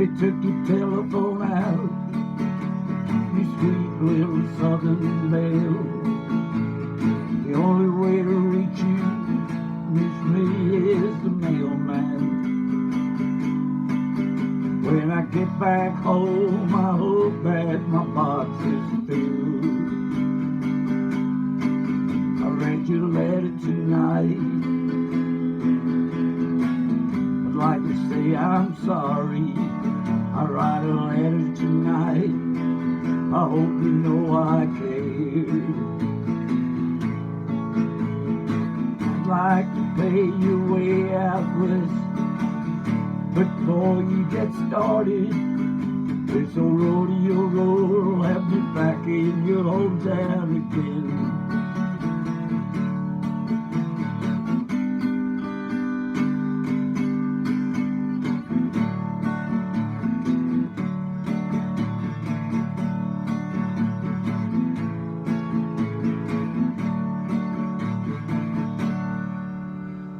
They took your telephone out, you sweet little southern belle. The only way to reach me is the mailman. When I get back home, I hope that my box is filled. I read your letter tonight. I'd like to say I'm sorry. I write a letter tonight. I hope you know I care. I'd like to pay your way out west, but before you get started, this old rodeo road will have me back in your hometown again.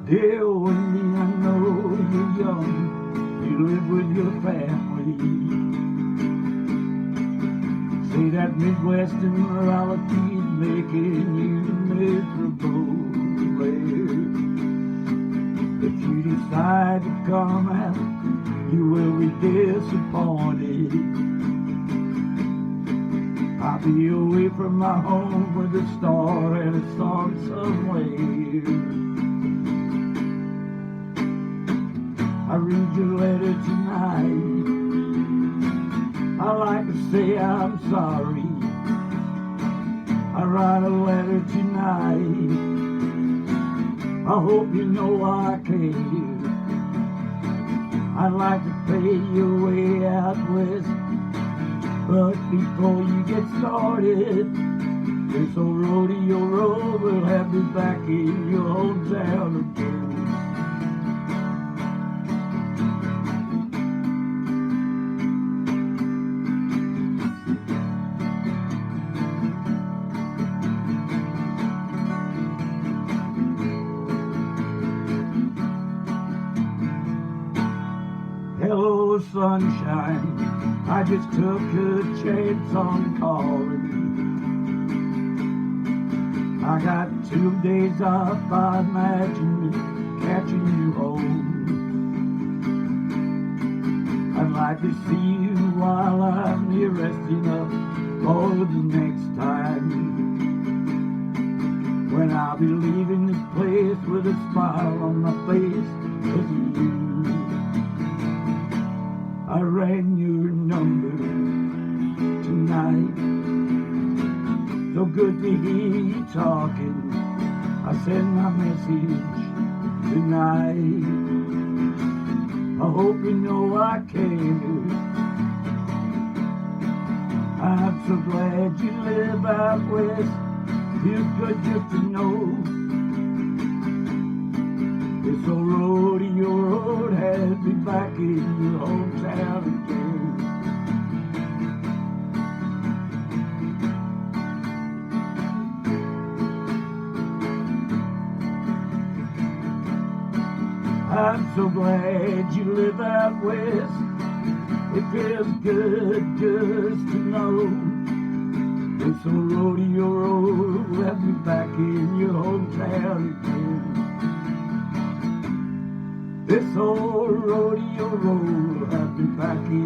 Dear Wendy, I know you're young, you live with your family. Say that Midwestern morality is making you miserable there. If you decide to come out, you will be disappointed. I'll be away from my home with a star and a song somewhere. I read your letter tonight. I like to say I'm sorry. I write a letter tonight. I hope you know I care. I'd like to pay your way out west, but before you get started, this old rodeo road will have me back in your hometown again. Hello, sunshine, I just took a chance on calling. I got 2 days off, I imagine catching you home. I'd like to see you while I'm here resting up for the next time, when I'll be leaving this place with a smile on my face 'cause of you. I rang your number tonight, so good to hear you talking. I sent my message tonight. I hope you know I care. I'm so glad you live out west. Feels good just to know this old rodeo road has me back in your hometown again. I'm so glad you live out west. It feels good just to know this old rodeo road will have me back in your hometown again. This old rodeo road will have me back in